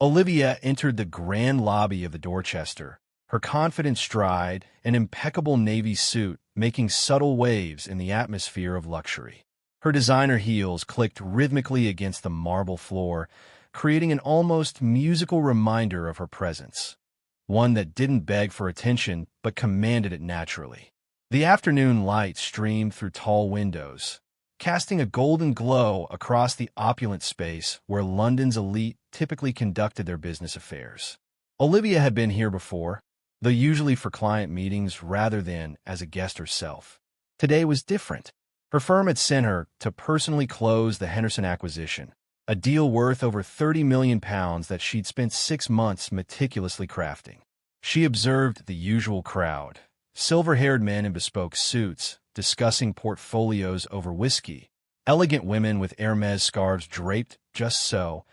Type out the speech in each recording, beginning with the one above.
Olivia entered the grand lobby of the Dorchester, her confident stride and impeccable navy suit making subtle waves in the atmosphere of luxury. Her designer heels clicked rhythmically against the marble floor, creating an almost musical reminder of her presence, one that didn't beg for attention but commanded it naturally. The afternoon light streamed through tall windows, casting a golden glow across the opulent space where London's elite typically conducted their business affairs. Olivia had been here before, though usually for client meetings rather than as a guest herself. Today was different. Her firm had sent her to personally close the Henderson acquisition, a deal worth over £30 million that she'd spent 6 months meticulously crafting. She observed the usual crowd, silver-haired men in bespoke suits, discussing portfolios over whiskey, elegant women with Hermes scarves draped just so,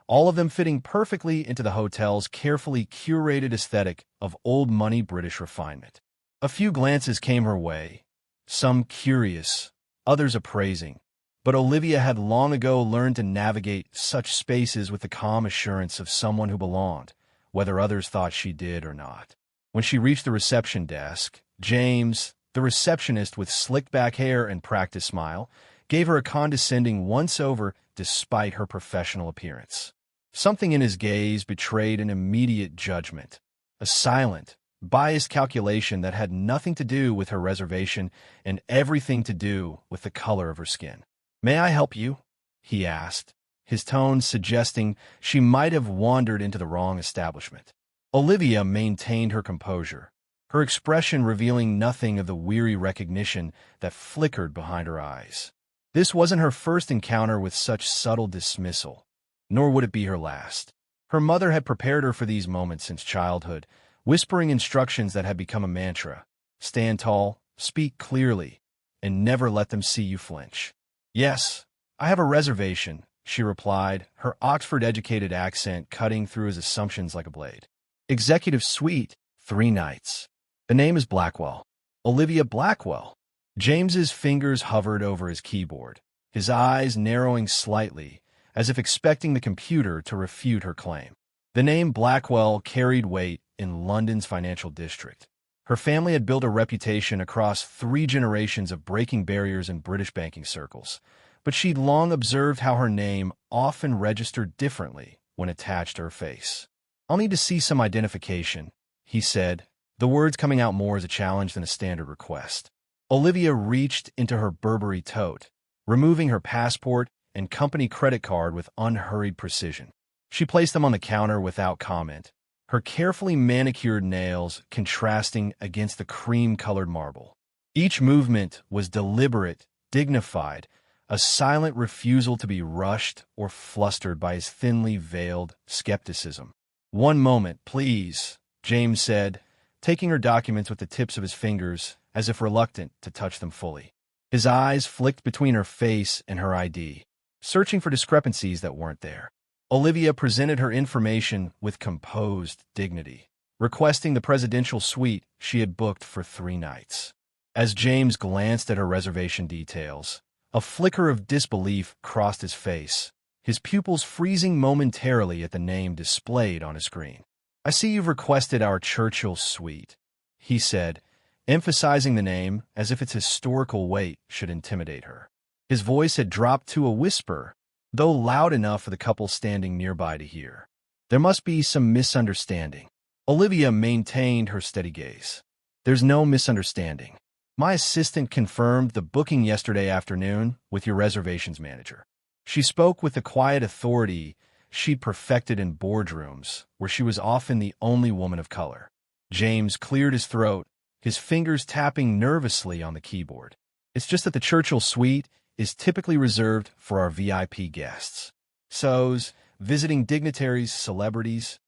all of them fitting perfectly into the hotel's carefully curated aesthetic of old-money British refinement. A few glances came her way, some curious, others appraising, but Olivia had long ago learned to navigate such spaces with the calm assurance of someone who belonged, whether others thought she did or not. When she reached the reception desk, James, the receptionist with slicked-back hair and practiced smile, gave her a condescending once-over despite her professional appearance. Something in his gaze betrayed an immediate judgment, a silent, biased calculation that had nothing to do with her reservation and everything to do with the color of her skin. "May I help you?" he asked, his tone suggesting she might have wandered into the wrong establishment. Olivia maintained her composure, her expression revealing nothing of the weary recognition that flickered behind her eyes. This wasn't her first encounter with such subtle dismissal, nor would it be her last. Her mother had prepared her for these moments since childhood, whispering instructions that had become a mantra. Stand tall, speak clearly, and never let them see you flinch. "Yes, I have a reservation," she replied, her Oxford-educated accent cutting through his assumptions like a blade. "Executive suite, 3 nights. The name is Blackwell. Olivia Blackwell." James's fingers hovered over his keyboard, his eyes narrowing slightly, as if expecting the computer to refute her claim. The name Blackwell carried weight in London's financial district. Her family had built a reputation across 3 generations of breaking barriers in British banking circles, but she'd long observed how her name often registered differently when attached to her face. "I'll need to see some identification," he said, the words coming out more as a challenge than a standard request. Olivia reached into her Burberry tote, removing her passport and company credit card with unhurried precision. She placed them on the counter without comment, her carefully manicured nails contrasting against the cream-colored marble. Each movement was deliberate, dignified, a silent refusal to be rushed or flustered by his thinly veiled skepticism. "One moment, please," James said, taking her documents with the tips of his fingers as if reluctant to touch them fully. His eyes flicked between her face and her ID, searching for discrepancies that weren't there. Olivia presented her information with composed dignity, requesting the presidential suite she had booked for 3 nights. As James glanced at her reservation details, a flicker of disbelief crossed his face, his pupils freezing momentarily at the name displayed on his screen. "I see you've requested our Churchill suite," he said, emphasizing the name as if its historical weight should intimidate her. His voice had dropped to a whisper, though loud enough for the couple standing nearby to hear. "There must be some misunderstanding." Olivia maintained her steady gaze. "There's no misunderstanding. My assistant confirmed the booking yesterday afternoon with your reservations manager." She spoke with the quiet authority she'd perfected in boardrooms, where she was often the only woman of color. James cleared his throat, his fingers tapping nervously on the keyboard. "It's just that the Churchill suite is typically reserved for our VIP guests. So's, visiting dignitaries, celebrities."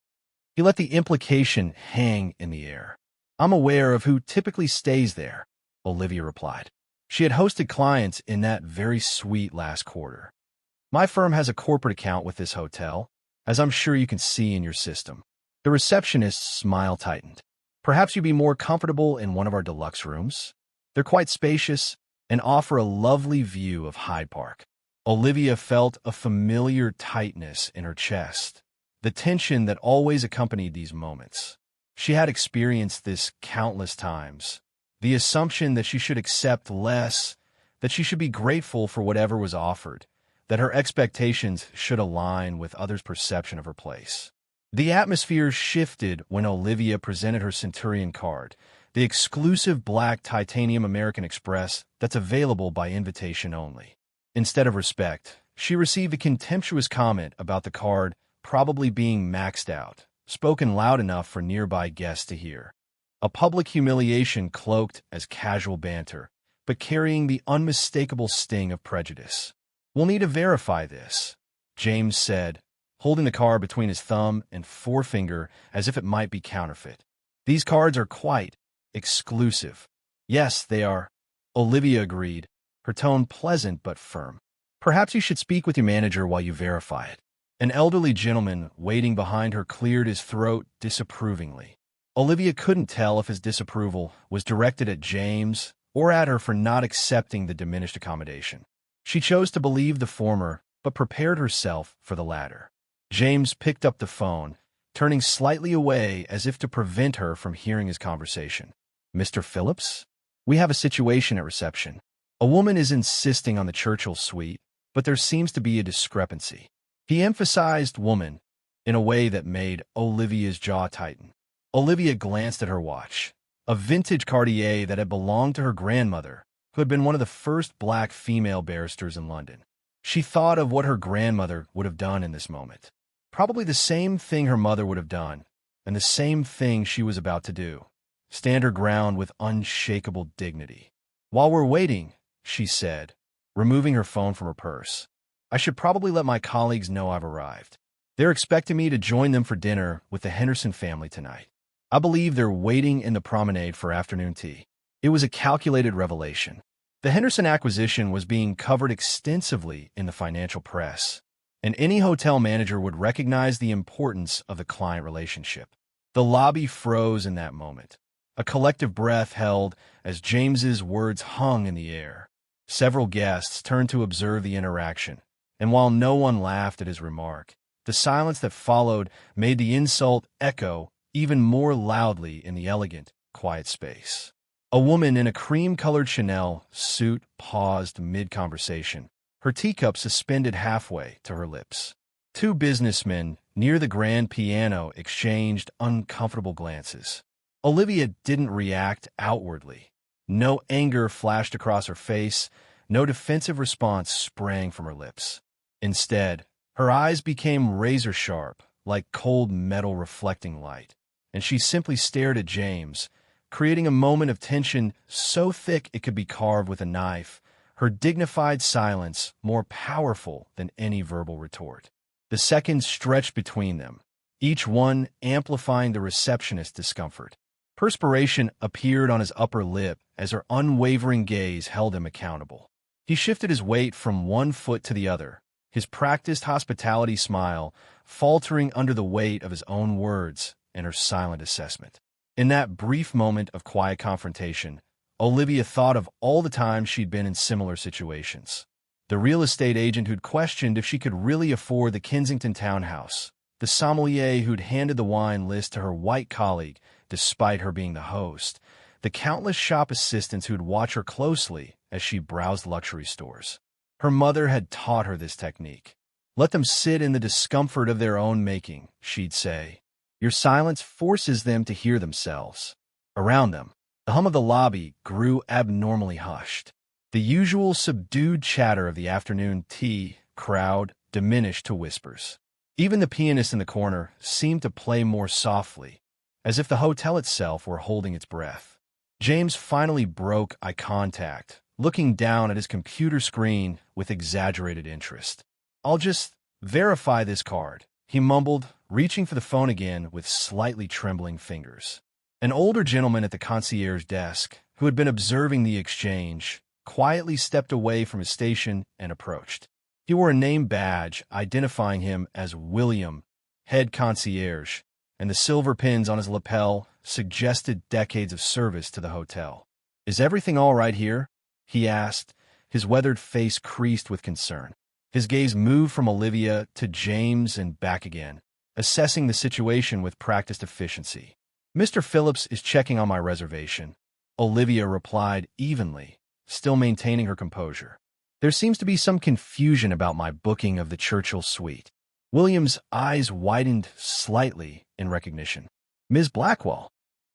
He let the implication hang in the air. "I'm aware of who typically stays there," Olivia replied. She had hosted clients in that very suite last quarter. "My firm has a corporate account with this hotel, as I'm sure you can see in your system." The receptionist's smile tightened. "Perhaps you'd be more comfortable in one of our deluxe rooms. They're quite spacious and offer a lovely view of Hyde Park." Olivia felt a familiar tightness in her chest, the tension that always accompanied these moments. She had experienced this countless times. The assumption that she should accept less, that she should be grateful for whatever was offered, that her expectations should align with others' perception of her place. The atmosphere shifted when Olivia presented her Centurion card, the exclusive black titanium American Express that's available by invitation only. Instead of respect, she received a contemptuous comment about the card probably being maxed out, spoken loud enough for nearby guests to hear. A public humiliation cloaked as casual banter, but carrying the unmistakable sting of prejudice. "We'll need to verify this," James said, holding the card between his thumb and forefinger as if it might be counterfeit. "These cards are quite exclusive." "Yes, they are," Olivia agreed, her tone pleasant but firm. "Perhaps you should speak with your manager while you verify it." An elderly gentleman waiting behind her cleared his throat disapprovingly. Olivia couldn't tell if his disapproval was directed at James or at her for not accepting the diminished accommodation. She chose to believe the former, but prepared herself for the latter. James picked up the phone, turning slightly away as if to prevent her from hearing his conversation. "Mr. Phillips? We have a situation at reception. A woman is insisting on the Churchill suite, but there seems to be a discrepancy." He emphasized woman in a way that made Olivia's jaw tighten. Olivia glanced at her watch, a vintage Cartier that had belonged to her grandmother, who had been one of the first black female barristers in London. She thought of what her grandmother would have done in this moment. Probably the same thing her mother would have done, and the same thing she was about to do. Stand her ground with unshakable dignity. "While we're waiting," she said, removing her phone from her purse, "I should probably let my colleagues know I've arrived. They're expecting me to join them for dinner with the Henderson family tonight. I believe they're waiting in the promenade for afternoon tea." It was a calculated revelation. The Henderson acquisition was being covered extensively in the financial press, and any hotel manager would recognize the importance of the client relationship. The lobby froze in that moment. A collective breath held as James's words hung in the air. Several guests turned to observe the interaction, and while no one laughed at his remark, the silence that followed made the insult echo even more loudly in the elegant, quiet space. A woman in a cream-colored Chanel suit paused mid-conversation, her teacup suspended halfway to her lips. Two businessmen near the grand piano exchanged uncomfortable glances. Olivia didn't react outwardly. No anger flashed across her face, no defensive response sprang from her lips. Instead, her eyes became razor-sharp, like cold metal reflecting light, and she simply stared at James, creating a moment of tension so thick it could be carved with a knife, her dignified silence more powerful than any verbal retort. The seconds stretched between them, each one amplifying the receptionist's discomfort. Perspiration appeared on his upper lip as her unwavering gaze held him accountable. He shifted his weight from one foot to the other, his practiced hospitality smile faltering under the weight of his own words and her silent assessment. In that brief moment of quiet confrontation, Olivia thought of all the times she'd been in similar situations. The real estate agent who'd questioned if she could really afford the Kensington townhouse, the sommelier who'd handed the wine list to her white colleague despite her being the host, the countless shop assistants who'd watch her closely as she browsed luxury stores. Her mother had taught her this technique. "Let them sit in the discomfort of their own making," she'd say. "Your silence forces them to hear themselves." Around them, the hum of the lobby grew abnormally hushed. The usual subdued chatter of the afternoon tea crowd diminished to whispers. Even the pianist in the corner seemed to play more softly, as if the hotel itself were holding its breath. James finally broke eye contact, looking down at his computer screen with exaggerated interest. "I'll just verify this card," he mumbled, reaching for the phone again with slightly trembling fingers. An older gentleman at the concierge desk, who had been observing the exchange, quietly stepped away from his station and approached. He wore a name badge identifying him as William, head concierge, and the silver pins on his lapel suggested decades of service to the hotel. "Is everything all right here?" he asked, his weathered face creased with concern. His gaze moved from Olivia to James and back again, assessing the situation with practiced efficiency. "Mr. Phillips is checking on my reservation," Olivia replied evenly, still maintaining her composure. "There seems to be some confusion about my booking of the Churchill suite." William's eyes widened slightly in recognition. "Ms. Blackwell."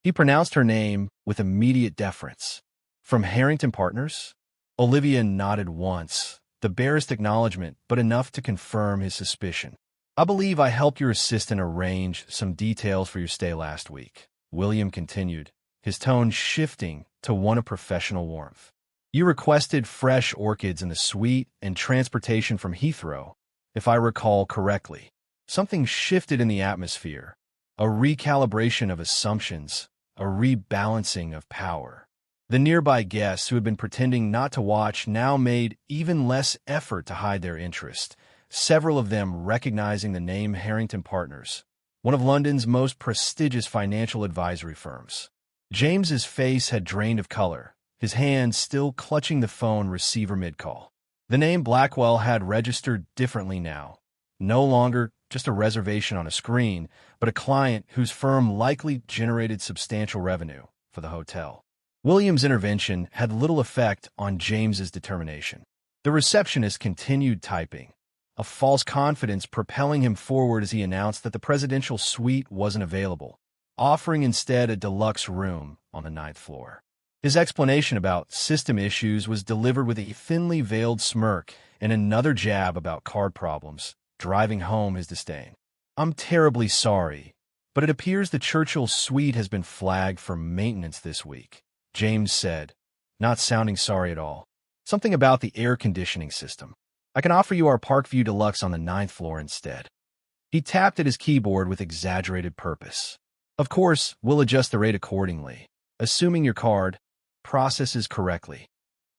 He pronounced her name with immediate deference. "From Harrington Partners?" Olivia nodded once, the barest acknowledgement, but enough to confirm his suspicion. "I believe I helped your assistant arrange some details for your stay last week," William continued, his tone shifting to one of professional warmth. "You requested fresh orchids in the suite and transportation from Heathrow, if I recall correctly." Something shifted in the atmosphere, a recalibration of assumptions, a rebalancing of power. The nearby guests who had been pretending not to watch now made even less effort to hide their interest, several of them recognizing the name Harrington Partners, one of London's most prestigious financial advisory firms. James's face had drained of color, his hand still clutching the phone receiver mid-call. The name Blackwell had registered differently now, no longer just a reservation on a screen, but a client whose firm likely generated substantial revenue for the hotel. William's intervention had little effect on James's determination. The receptionist continued typing, a false confidence propelling him forward as he announced that the presidential suite wasn't available, offering instead a deluxe room on the 9th floor. His explanation about system issues was delivered with a thinly veiled smirk and another jab about card problems, driving home his disdain. "I'm terribly sorry, but it appears the Churchill suite has been flagged for maintenance this week," James said, not sounding sorry at all. "Something about the air conditioning system. I can offer you our Parkview Deluxe on the 9th floor instead." He tapped at his keyboard with exaggerated purpose. "Of course, we'll adjust the rate accordingly, assuming your card processes correctly."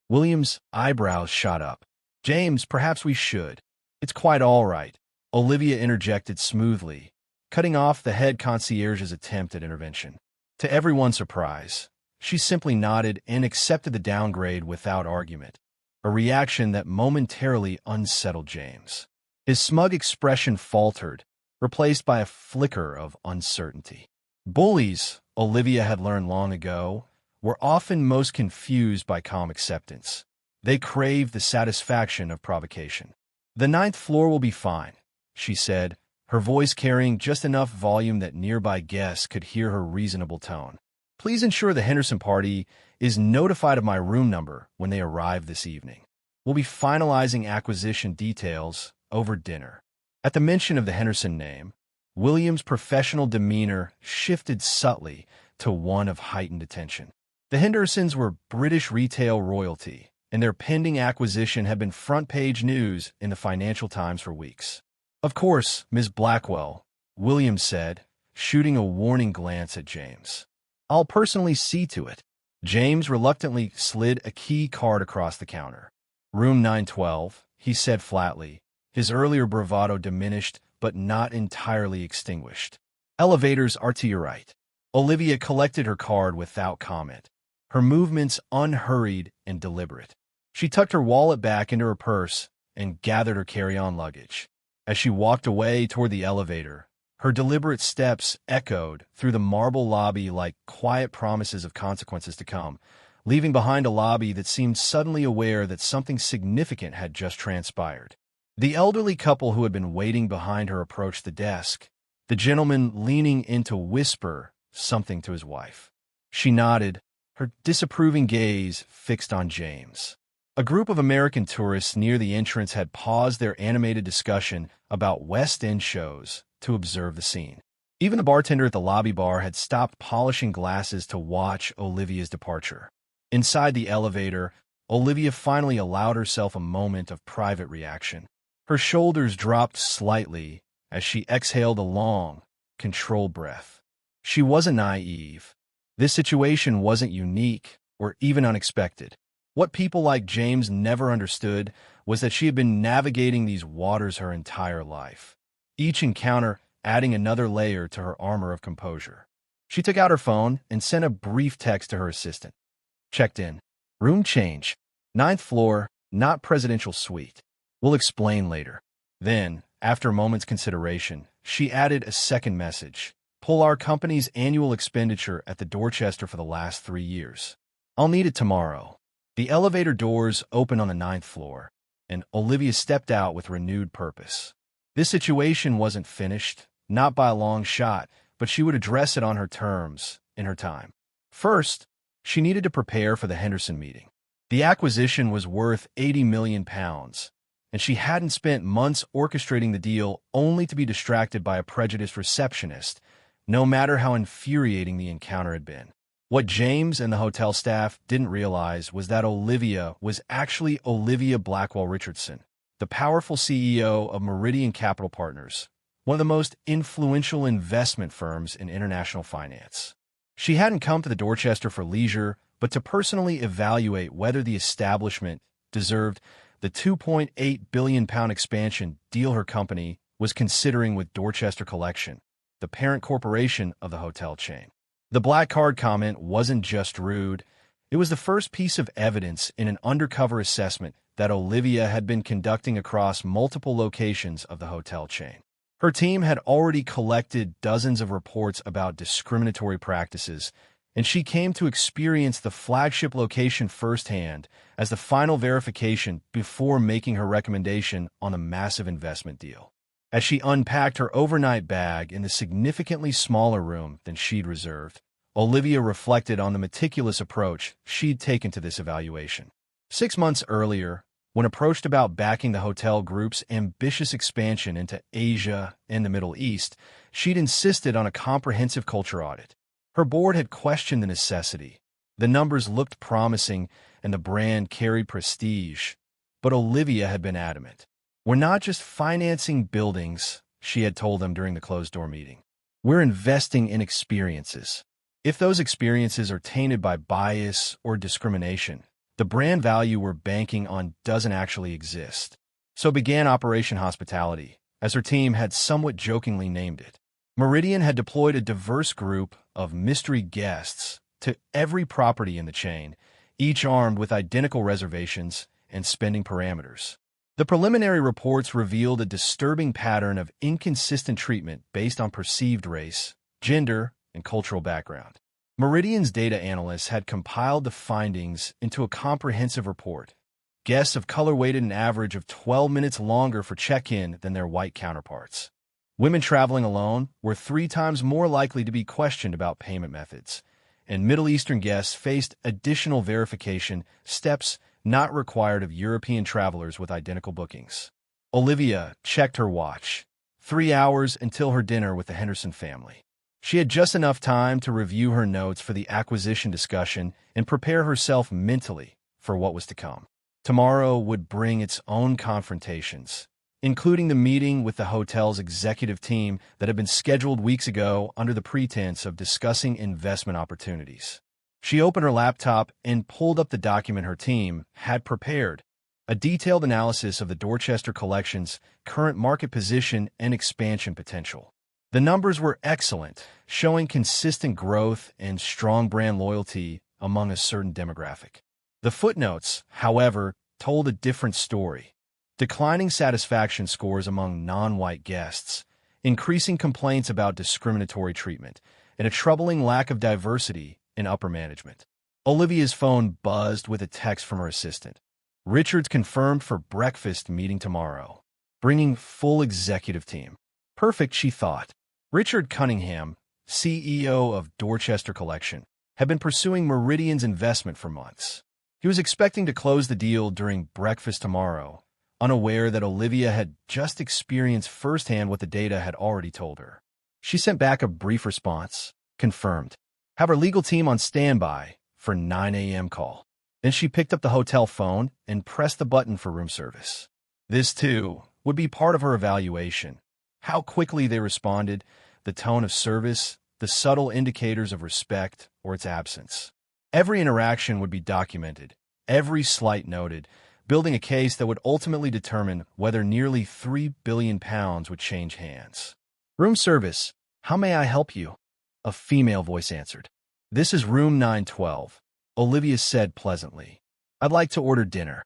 William's eyebrows shot up. "James, perhaps we should." "It's quite all right," Olivia interjected smoothly, cutting off the head concierge's attempt at intervention. To everyone's surprise, she simply nodded and accepted the downgrade without argument, a reaction that momentarily unsettled James. His smug expression faltered, replaced by a flicker of uncertainty. Bullies, Olivia had learned long ago, were often most confused by calm acceptance. They craved the satisfaction of provocation. "The 9th floor will be fine," she said, her voice carrying just enough volume that nearby guests could hear her reasonable tone. "Please ensure the Henderson party is notified of my room number when they arrive this evening. We'll be finalizing acquisition details over dinner." At the mention of the Henderson name, William's professional demeanor shifted subtly to one of heightened attention. The Hendersons were British retail royalty, and their pending acquisition had been front-page news in the Financial Times for weeks. "Of course, Ms. Blackwell," William said, shooting a warning glance at James. "I'll personally see to it." James reluctantly slid a key card across the counter. "Room 912, he said flatly, his earlier bravado diminished but not entirely extinguished. "Elevators are to your right." Olivia collected her card without comment, her movements unhurried and deliberate. She tucked her wallet back into her purse and gathered her carry-on luggage. As she walked away toward the elevator, her deliberate steps echoed through the marble lobby like quiet promises of consequences to come, leaving behind a lobby that seemed suddenly aware that something significant had just transpired. The elderly couple who had been waiting behind her approached the desk, the gentleman leaning in to whisper something to his wife. She nodded, her disapproving gaze fixed on James. A group of American tourists near the entrance had paused their animated discussion about West End shows to observe the scene. Even the bartender at the lobby bar had stopped polishing glasses to watch Olivia's departure. Inside the elevator, Olivia finally allowed herself a moment of private reaction. Her shoulders dropped slightly as she exhaled a long, controlled breath. She wasn't naive. This situation wasn't unique or even unexpected. What people like James never understood was that she had been navigating these waters her entire life, each encounter adding another layer to her armor of composure. She took out her phone and sent a brief text to her assistant. "Checked in. Room change. 9th floor, not presidential suite. We'll explain later." Then, after a moment's consideration, she added a second message. Pull our company's annual expenditure at the Dorchester for the last 3 years. I'll need it tomorrow. The elevator doors opened on the 9th floor, and Olivia stepped out with renewed purpose. This situation wasn't finished, not by a long shot, but she would address it on her terms, in her time. First, she needed to prepare for the Henderson meeting. The acquisition was worth £80 million, and she hadn't spent months orchestrating the deal only to be distracted by a prejudiced receptionist, no matter how infuriating the encounter had been. What James and the hotel staff didn't realize was that Olivia was actually Olivia Blackwell Richardson, the powerful CEO of Meridian Capital Partners, one of the most influential investment firms in international finance. She hadn't come to the Dorchester for leisure, but to personally evaluate whether the establishment deserved the £2.8 billion expansion deal her company was considering with Dorchester Collection, the parent corporation of the hotel chain. The black card comment wasn't just rude. It was the first piece of evidence in an undercover assessment that Olivia had been conducting across multiple locations of the hotel chain. Her team had already collected dozens of reports about discriminatory practices, and she came to experience the flagship location firsthand as the final verification before making her recommendation on a massive investment deal. As she unpacked her overnight bag in the significantly smaller room than she'd reserved, Olivia reflected on the meticulous approach she'd taken to this evaluation. 6 months earlier, when approached about backing the hotel group's ambitious expansion into Asia and the Middle East, she'd insisted on a comprehensive culture audit. Her board had questioned the necessity. The numbers looked promising and the brand carried prestige, but Olivia had been adamant. We're not just financing buildings, she had told them during the closed-door meeting. We're investing in experiences. If those experiences are tainted by bias or discrimination, the brand value we're banking on doesn't actually exist. So began Operation Hospitality, as her team had somewhat jokingly named it. Meridian had deployed a diverse group of mystery guests to every property in the chain, each armed with identical reservations and spending parameters. The preliminary reports revealed a disturbing pattern of inconsistent treatment based on perceived race, gender, and cultural background. Meridian's data analysts had compiled the findings into a comprehensive report. Guests of color waited an average of 12 minutes longer for check-in than their white counterparts. Women traveling alone were 3 times more likely to be questioned about payment methods, and Middle Eastern guests faced additional verification steps not required of European travelers with identical bookings. Olivia checked her watch. 3 hours until her dinner with the Henderson family. She had just enough time to review her notes for the acquisition discussion and prepare herself mentally for what was to come. Tomorrow would bring its own confrontations, including the meeting with the hotel's executive team that had been scheduled weeks ago under the pretense of discussing investment opportunities. She opened her laptop and pulled up the document her team had prepared, a detailed analysis of the Dorchester Collection's current market position and expansion potential. The numbers were excellent, showing consistent growth and strong brand loyalty among a certain demographic. The footnotes, however, told a different story. Declining satisfaction scores among non-white guests, increasing complaints about discriminatory treatment, and a troubling lack of diversity in upper management. Olivia's phone buzzed with a text from her assistant. Richard's confirmed for breakfast meeting tomorrow, bringing full executive team. Perfect, she thought. Richard Cunningham, CEO of Dorchester Collection, had been pursuing Meridian's investment for months. He was expecting to close the deal during breakfast tomorrow, unaware that Olivia had just experienced firsthand what the data had already told her. She sent back a brief response, confirmed. Have her legal team on standby for 9 a.m. call. Then she picked up the hotel phone and pressed the button for room service. This, too, would be part of her evaluation. How quickly they responded, the tone of service, the subtle indicators of respect or its absence. Every interaction would be documented, every slight noted, building a case that would ultimately determine whether nearly £3 billion would change hands. Room service, how may I help you? A female voice answered. This is room 912, Olivia said pleasantly. I'd like to order dinner.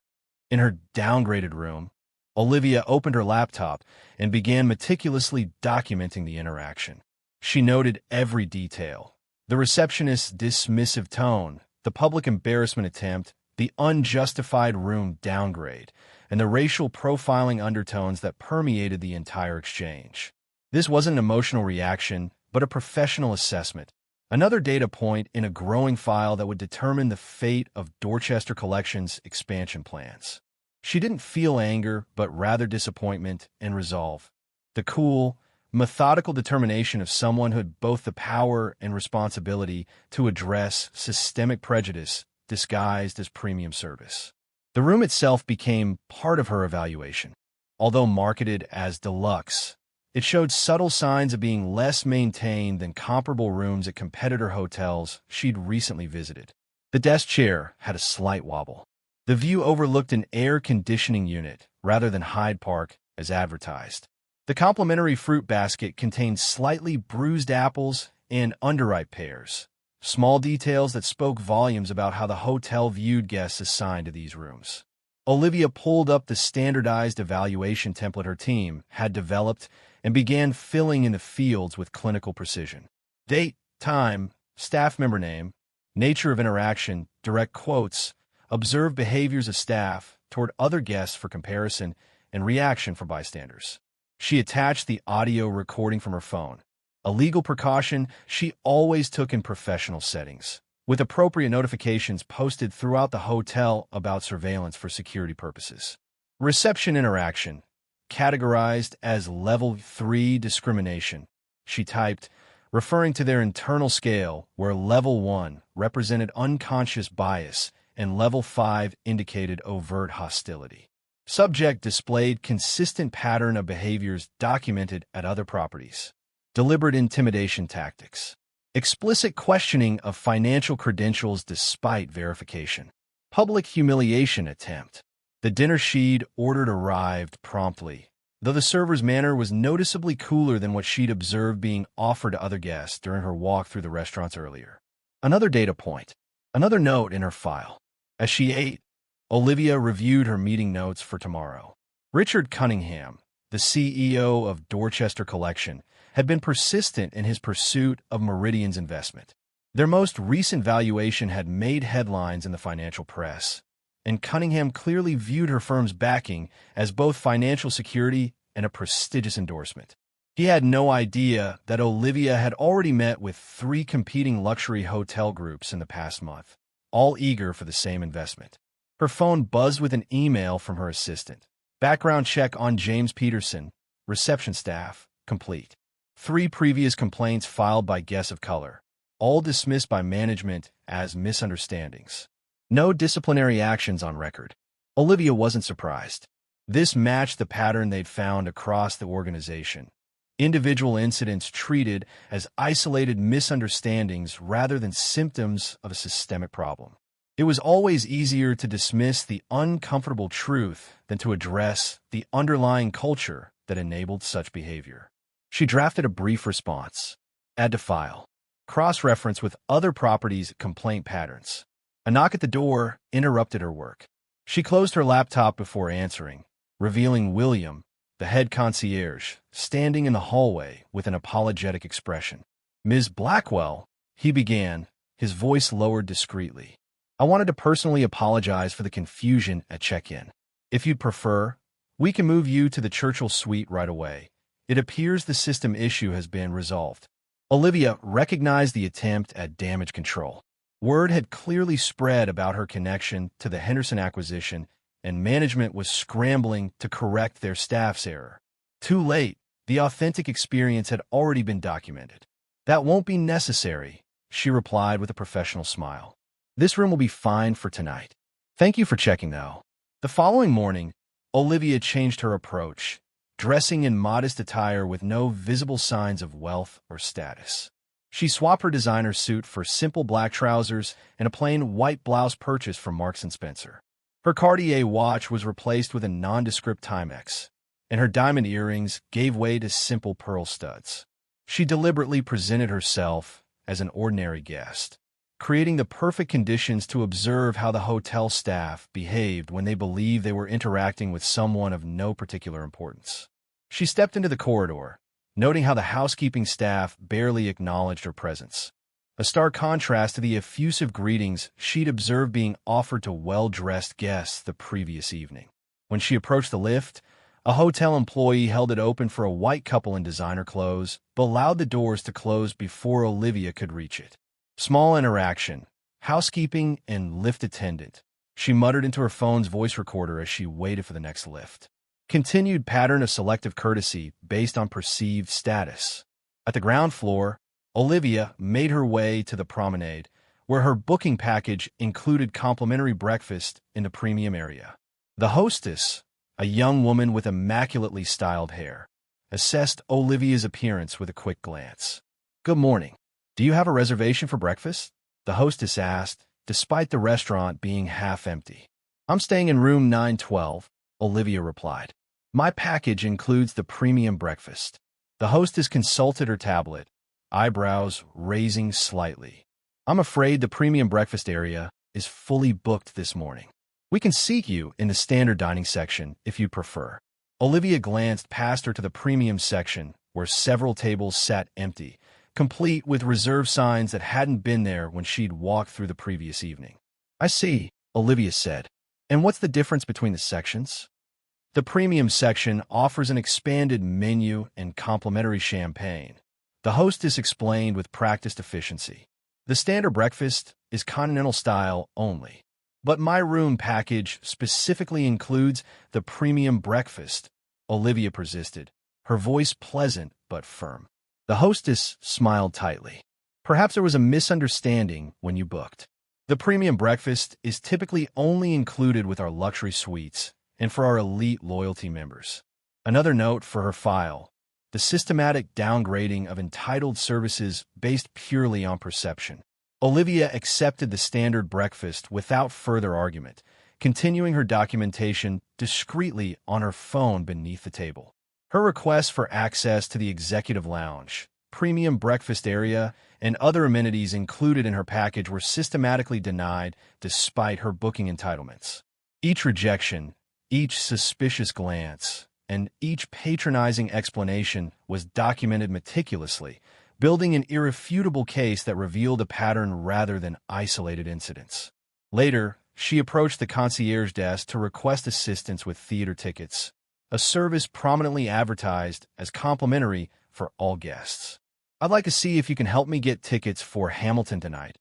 In her downgraded room, Olivia opened her laptop and began meticulously documenting the interaction. She noted every detail: the receptionist's dismissive tone, the public embarrassment attempt, the unjustified room downgrade, and the racial profiling undertones that permeated the entire exchange. This wasn't an emotional reaction, but a professional assessment, another data point in a growing file that would determine the fate of Dorchester Collection's expansion plans. She didn't feel anger, but rather disappointment and resolve. The cool, methodical determination of someone who had both the power and responsibility to address systemic prejudice disguised as premium service. The room itself became part of her evaluation. Although marketed as deluxe, it showed subtle signs of being less maintained than comparable rooms at competitor hotels she'd recently visited. The desk chair had a slight wobble. The view overlooked an air conditioning unit rather than Hyde Park as advertised. The complimentary fruit basket contained slightly bruised apples and underripe pears, small details that spoke volumes about how the hotel viewed guests assigned to these rooms. Olivia pulled up the standardized evaluation template her team had developed and began filling in the fields with clinical precision. Date, time, staff member name, nature of interaction, direct quotes, observed behaviors of staff toward other guests for comparison, and reaction from bystanders. She attached the audio recording from her phone, a legal precaution she always took in professional settings, with appropriate notifications posted throughout the hotel about surveillance for security purposes. Reception interaction, categorized as Level 3 discrimination, she typed, referring to their internal scale where Level 1 represented unconscious bias and Level 5 indicated overt hostility. Subject displayed consistent pattern of behaviors documented at other properties. Deliberate intimidation tactics. Explicit questioning of financial credentials despite verification. Public humiliation attempt. The dinner she'd ordered arrived promptly, though the server's manner was noticeably cooler than what she'd observed being offered to other guests during her walk through the restaurants earlier. Another data point. Another note in her file. As she ate, Olivia reviewed her meeting notes for tomorrow. Richard Cunningham, the CEO of Dorchester Collection, had been persistent in his pursuit of Meridian's investment. Their most recent valuation had made headlines in the financial press, and Cunningham clearly viewed her firm's backing as both financial security and a prestigious endorsement. He had no idea that Olivia had already met with 3 competing luxury hotel groups in the past month, all eager for the same investment. Her phone buzzed with an email from her assistant. Background check on James Peterson, reception staff, complete. 3 previous complaints filed by guests of color, all dismissed by management as misunderstandings. No disciplinary actions on record. Olivia wasn't surprised. This matched the pattern they'd found across the organization. Individual incidents treated as isolated misunderstandings rather than symptoms of a systemic problem. It was always easier to dismiss the uncomfortable truth than to address the underlying culture that enabled such behavior. She drafted a brief response. Add to file. Cross-reference with other properties' complaint patterns. A knock at the door interrupted her work. She closed her laptop before answering, revealing William, the head concierge, standing in the hallway with an apologetic expression. "Ms. Blackwell," he began, his voice lowered discreetly. "I wanted to personally apologize for the confusion at check-in. If you'd prefer, we can move you to the Churchill suite right away. It appears the system issue has been resolved." Olivia recognized the attempt at damage control. Word had clearly spread about her connection to the Henderson acquisition, and management was scrambling to correct their staff's error. Too late, the authentic experience had already been documented. "That won't be necessary," she replied with a professional smile. "This room will be fine for tonight. Thank you for checking, though." The following morning, Olivia changed her approach, dressing in modest attire with no visible signs of wealth or status. She swapped her designer suit for simple black trousers and a plain white blouse purchased from Marks & Spencer. Her Cartier watch was replaced with a nondescript Timex, and her diamond earrings gave way to simple pearl studs. She deliberately presented herself as an ordinary guest, creating the perfect conditions to observe how the hotel staff behaved when they believed they were interacting with someone of no particular importance. She stepped into the corridor, noting how the housekeeping staff barely acknowledged her presence. A stark contrast to the effusive greetings she'd observed being offered to well-dressed guests the previous evening. When she approached the lift, a hotel employee held it open for a white couple in designer clothes, but allowed the doors to close before Olivia could reach it. Small interaction, housekeeping and lift attendant, she muttered into her phone's voice recorder as she waited for the next lift. Continued pattern of selective courtesy based on perceived status. At the ground floor, Olivia made her way to the promenade, where her booking package included complimentary breakfast in the premium area. The hostess, a young woman with immaculately styled hair, assessed Olivia's appearance with a quick glance. "Good morning. Do you have a reservation for breakfast?" the hostess asked, despite the restaurant being half empty. "I'm staying in room 912, Olivia replied. "My package includes the premium breakfast." The hostess consulted her tablet, eyebrows raising slightly. "I'm afraid the premium breakfast area is fully booked this morning. We can seat you in the standard dining section if you prefer." Olivia glanced past her to the premium section, where several tables sat empty, complete with reserve signs that hadn't been there when she'd walked through the previous evening. "I see," Olivia said. "And what's the difference between the sections?" "The premium section offers an expanded menu and complimentary champagne," the hostess explained with practiced efficiency. "The standard breakfast is continental style only. But my room package specifically includes the premium breakfast," Olivia persisted, her voice pleasant but firm. The hostess smiled tightly. "Perhaps there was a misunderstanding when you booked. The premium breakfast is typically only included with our luxury suites and for our elite loyalty members." Another note for her file: the systematic downgrading of entitled services based purely on perception. Olivia accepted the standard breakfast without further argument, continuing her documentation discreetly on her phone beneath the table. Her request for access to the executive lounge, premium breakfast area, and other amenities included in her package were systematically denied despite her booking entitlements. Each rejection, each suspicious glance, and each patronizing explanation was documented meticulously, building an irrefutable case that revealed a pattern rather than isolated incidents. Later, she approached the concierge desk to request assistance with theater tickets, a service prominently advertised as complimentary for all guests. "I'd like to see if you can help me get tickets for Hamilton tonight,"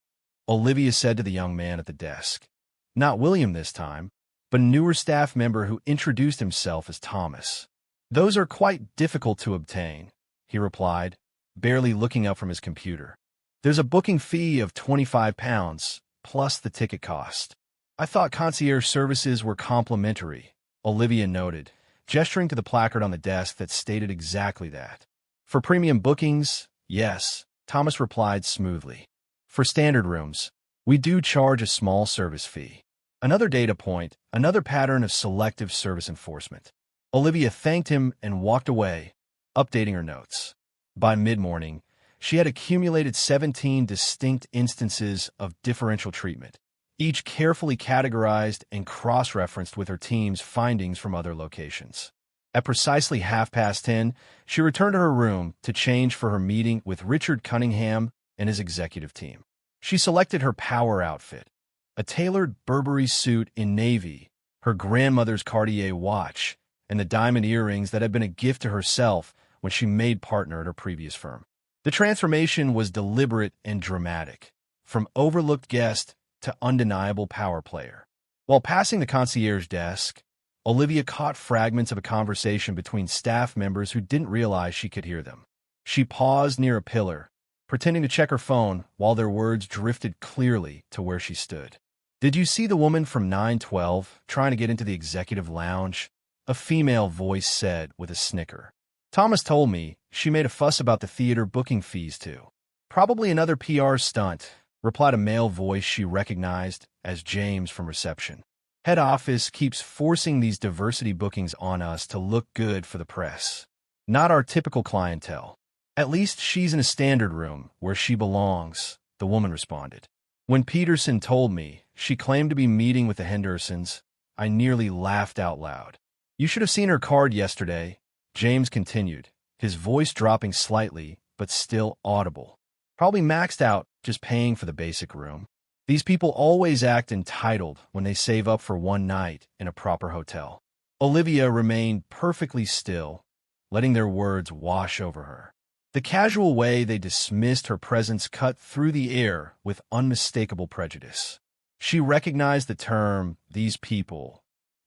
Olivia said to the young man at the desk. Not William this time, but a newer staff member who introduced himself as Thomas. "Those are quite difficult to obtain," he replied, barely looking up from his computer. "There's a booking fee of £25, plus the ticket cost." "I thought concierge services were complimentary," Olivia noted, gesturing to the placard on the desk that stated exactly that. "For premium bookings, yes," Thomas replied smoothly. "For standard rooms, we do charge a small service fee." Another data point, another pattern of selective service enforcement. Olivia thanked him and walked away, updating her notes. By mid-morning, she had accumulated 17 distinct instances of differential treatment, each carefully categorized and cross-referenced with her team's findings from other locations. At precisely 10:30, she returned to her room to change for her meeting with Richard Cunningham and his executive team. She selected her power outfit, a tailored Burberry suit in navy, her grandmother's Cartier watch, and the diamond earrings that had been a gift to herself when she made partner at her previous firm. The transformation was deliberate and dramatic, from overlooked guest to undeniable power player. While passing the concierge desk, Olivia caught fragments of a conversation between staff members who didn't realize she could hear them. She paused near a pillar, pretending to check her phone while their words drifted clearly to where she stood. "Did you see the woman from 912 trying to get into the executive lounge?" a female voice said with a snicker. "Thomas told me she made a fuss about the theater booking fees too." "Probably another PR stunt," replied a male voice she recognized as James from reception. "Head office keeps forcing these diversity bookings on us to look good for the press. Not our typical clientele. At least she's in a standard room where she belongs," the woman responded. When Peterson told me she claimed to be meeting with the Hendersons, I nearly laughed out loud. You should have seen her card yesterday, James continued, his voice dropping slightly, but still audible. Probably maxed out, just paying for the basic room. These people always act entitled when they save up for one night in a proper hotel. Olivia remained perfectly still, letting their words wash over her. The casual way they dismissed her presence cut through the air with unmistakable prejudice. She recognized the term, these people,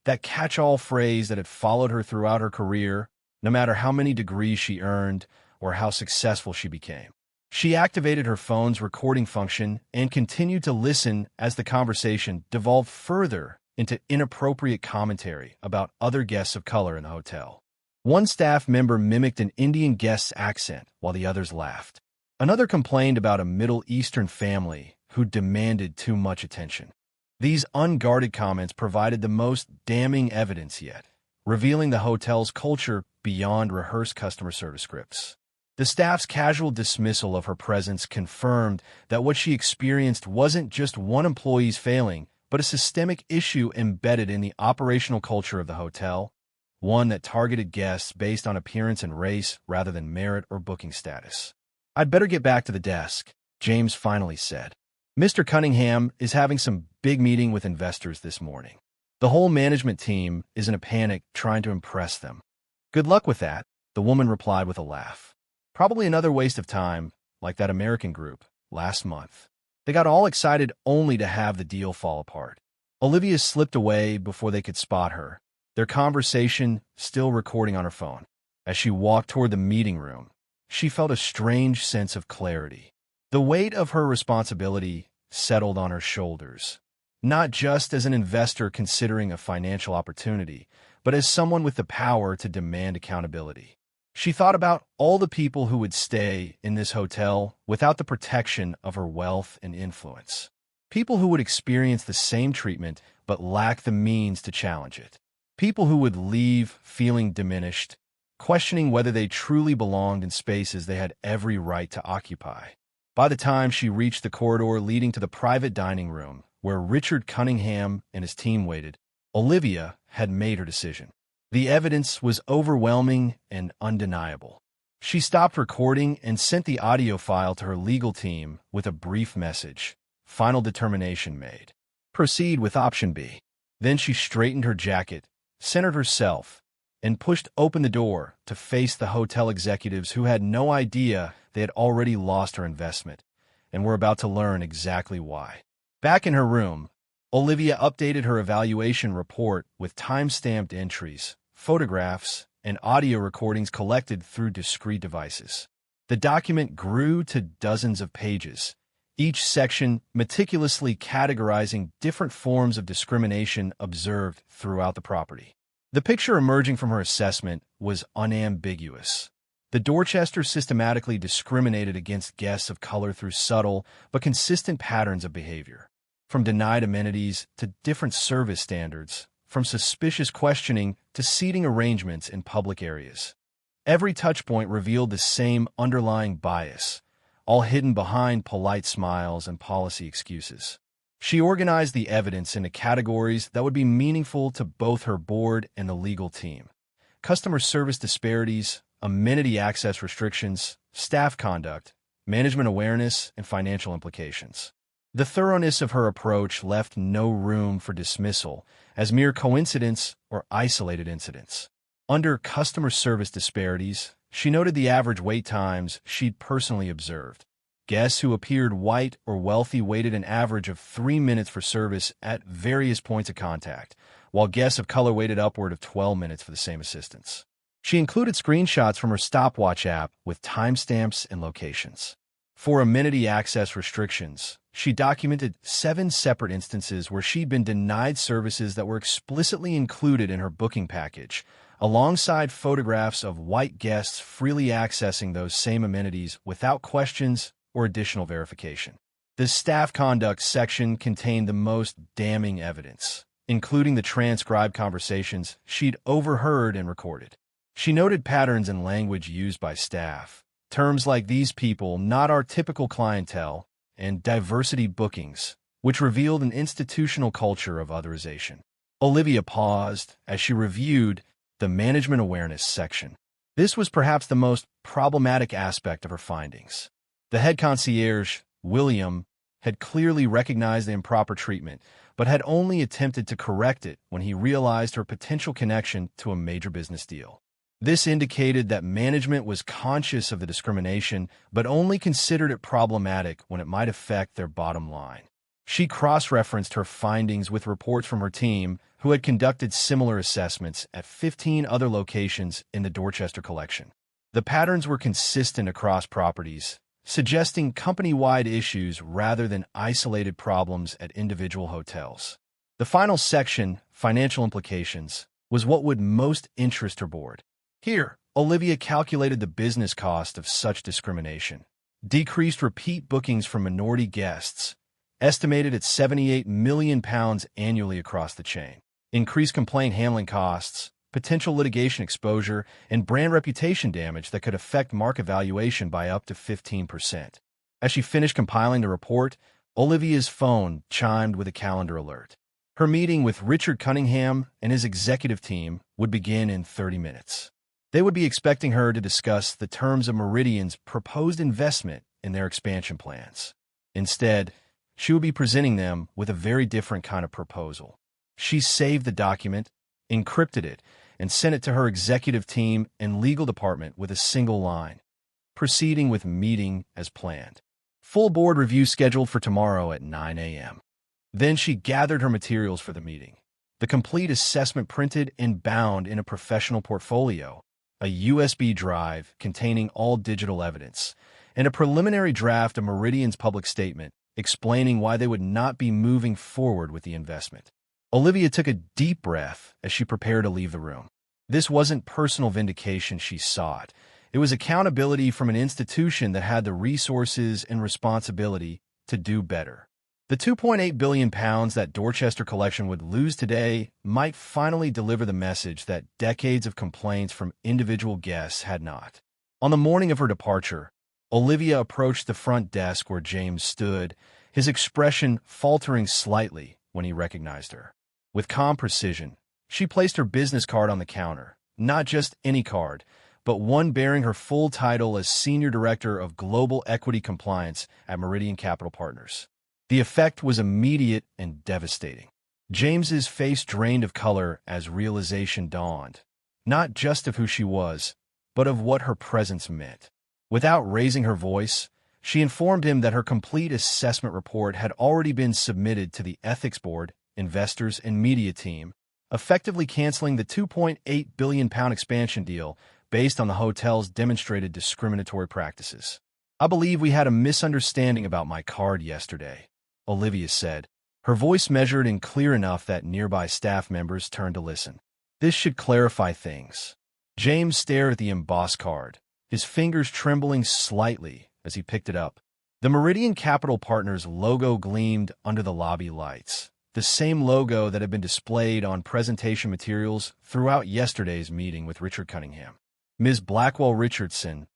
that catch-all phrase that had followed her throughout her career, no matter how many degrees she earned or how successful she became. She activated her phone's recording function and continued to listen as the conversation devolved further into inappropriate commentary about other guests of color in the hotel. One staff member mimicked an Indian guest's accent while the others laughed. Another complained about a Middle Eastern family who demanded too much attention. These unguarded comments provided the most damning evidence yet, revealing the hotel's culture beyond rehearsed customer service scripts. The staff's casual dismissal of her presence confirmed that what she experienced wasn't just one employee's failing, but a systemic issue embedded in the operational culture of the hotel, one that targeted guests based on appearance and race rather than merit or booking status. I'd better get back to the desk, James finally said. Mr. Cunningham is having some big meeting with investors this morning. The whole management team is in a panic trying to impress them. Good luck with that, the woman replied with a laugh. Probably another waste of time, like that American group, last month. They got all excited only to have the deal fall apart. Olivia slipped away before they could spot her, their conversation still recording on her phone. As she walked toward the meeting room, she felt a strange sense of clarity. The weight of her responsibility settled on her shoulders, not just as an investor considering a financial opportunity, but as someone with the power to demand accountability. She thought about all the people who would stay in this hotel without the protection of her wealth and influence. People who would experience the same treatment but lack the means to challenge it. People who would leave feeling diminished, questioning whether they truly belonged in spaces they had every right to occupy. By the time she reached the corridor leading to the private dining room, where Richard Cunningham and his team waited, Olivia had made her decision. The evidence was overwhelming and undeniable. She stopped recording and sent the audio file to her legal team with a brief message. Final determination made. Proceed with option B. Then she straightened her jacket, centered herself, and pushed open the door to face the hotel executives who had no idea they had already lost her investment and were about to learn exactly why. Back in her room, Olivia updated her evaluation report with time-stamped entries, photographs, and audio recordings collected through discrete devices. The document grew to dozens of pages, each section meticulously categorizing different forms of discrimination observed throughout the property. The picture emerging from her assessment was unambiguous. The Dorchester systematically discriminated against guests of color through subtle but consistent patterns of behavior. From denied amenities to different service standards, from suspicious questioning to seating arrangements in public areas. Every touchpoint revealed the same underlying bias, all hidden behind polite smiles and policy excuses. She organized the evidence into categories that would be meaningful to both her board and the legal team: customer service disparities, amenity access restrictions, staff conduct, management awareness, and financial implications. The thoroughness of her approach left no room for dismissal as mere coincidence or isolated incidents. Under customer service disparities, she noted the average wait times she'd personally observed. Guests who appeared white or wealthy waited an average of 3 minutes for service at various points of contact, while guests of color waited upward of 12 minutes for the same assistance. She included screenshots from her stopwatch app with timestamps and locations. For amenity access restrictions, she documented 7 separate instances where she'd been denied services that were explicitly included in her booking package, alongside photographs of white guests freely accessing those same amenities without questions or additional verification. The staff conduct section contained the most damning evidence, including the transcribed conversations she'd overheard and recorded. She noted patterns in language used by staff, terms like "these people, not our typical clientele," and diversity bookings, which revealed an institutional culture of otherization. Olivia paused as she reviewed the management awareness section. This was perhaps the most problematic aspect of her findings. The head concierge, William, had clearly recognized the improper treatment, but had only attempted to correct it when he realized her potential connection to a major business deal. This indicated that management was conscious of the discrimination, but only considered it problematic when it might affect their bottom line. She cross-referenced her findings with reports from her team, who had conducted similar assessments at 15 other locations in the Dorchester collection. The patterns were consistent across properties, suggesting company-wide issues rather than isolated problems at individual hotels. The final section, financial implications, was what would most interest her board. Here, Olivia calculated the business cost of such discrimination, decreased repeat bookings from minority guests, estimated at £78 million annually across the chain, increased complaint handling costs, potential litigation exposure, and brand reputation damage that could affect market valuation by up to 15%. As she finished compiling the report, Olivia's phone chimed with a calendar alert. Her meeting with Richard Cunningham and his executive team would begin in 30 minutes. They would be expecting her to discuss the terms of Meridian's proposed investment in their expansion plans. Instead, she would be presenting them with a very different kind of proposal. She saved the document, encrypted it, and sent it to her executive team and legal department with a single line, proceeding with meeting as planned. Full board review scheduled for tomorrow at 9 a.m. Then she gathered her materials for the meeting. The complete assessment printed and bound in a professional portfolio, a USB drive containing all digital evidence, and a preliminary draft of Meridian's public statement explaining why they would not be moving forward with the investment. Olivia took a deep breath as she prepared to leave the room. This wasn't personal vindication she sought. It was accountability from an institution that had the resources and responsibility to do better. The £2.8 billion that Dorchester collection would lose today might finally deliver the message that decades of complaints from individual guests had not. On the morning of her departure, Olivia approached the front desk where James stood, his expression faltering slightly when he recognized her. With calm precision, she placed her business card on the counter, not just any card, but one bearing her full title as Senior Director of Global Equity Compliance at Meridian Capital Partners. The effect was immediate and devastating. James's face drained of color as realization dawned, not just of who she was, but of what her presence meant. Without raising her voice, she informed him that her complete assessment report had already been submitted to the ethics board, investors, and media team, effectively canceling the £2.8 billion expansion deal based on the hotel's demonstrated discriminatory practices. "I believe we had a misunderstanding about my card yesterday," Olivia said, her voice measured and clear enough that nearby staff members turned to listen. "This should clarify things." James stared at the embossed card, his fingers trembling slightly as he picked it up. The Meridian Capital Partners logo gleamed under the lobby lights, the same logo that had been displayed on presentation materials throughout yesterday's meeting with Richard Cunningham. "Ms. Blackwell Richardson,"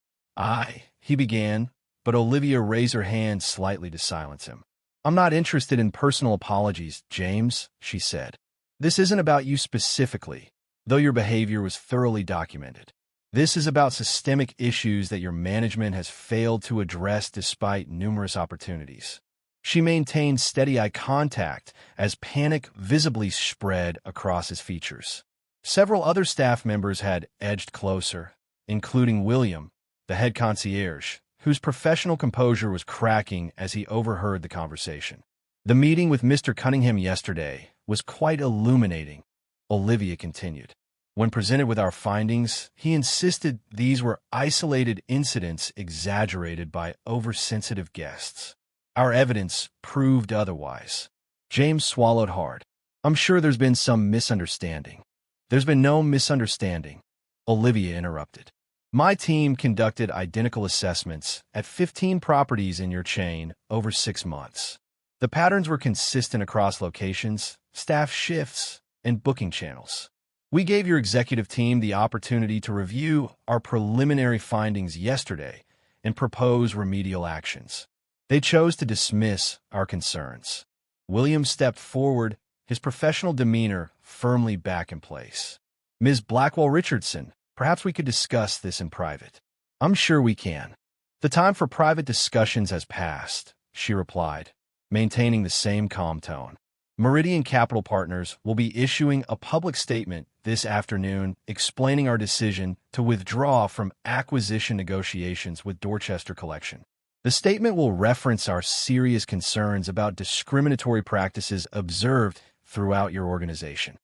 he began, but Olivia raised her hand slightly to silence him. "I'm not interested in personal apologies, James," she said. "This isn't about you specifically, though your behavior was thoroughly documented. This is about systemic issues that your management has failed to address despite numerous opportunities." She maintained steady eye contact as panic visibly spread across his features. Several other staff members had edged closer, including William, the head concierge, whose professional composure was cracking as he overheard the conversation. "The meeting with Mr. Cunningham yesterday was quite illuminating," Olivia continued. "When presented with our findings, he insisted these were isolated incidents exaggerated by oversensitive guests. Our evidence proved otherwise." James swallowed hard. "I'm sure there's been some misunderstanding." "There's been no misunderstanding," Olivia interrupted. "My team conducted identical assessments at 15 properties in your chain over 6 months. The patterns were consistent across locations, staff shifts, and booking channels. We gave your executive team the opportunity to review our preliminary findings yesterday and propose remedial actions. They chose to dismiss our concerns. William stepped forward, his professional demeanor firmly back in place. Ms. Blackwell Richardson, perhaps we could discuss this in private. I'm sure we can. The time for private discussions has passed, she replied, maintaining the same calm tone. Meridian Capital Partners will be issuing a public statement this afternoon explaining our decision to withdraw from acquisition negotiations with Dorchester Collection. The statement will reference our serious concerns about discriminatory practices observed throughout your organization.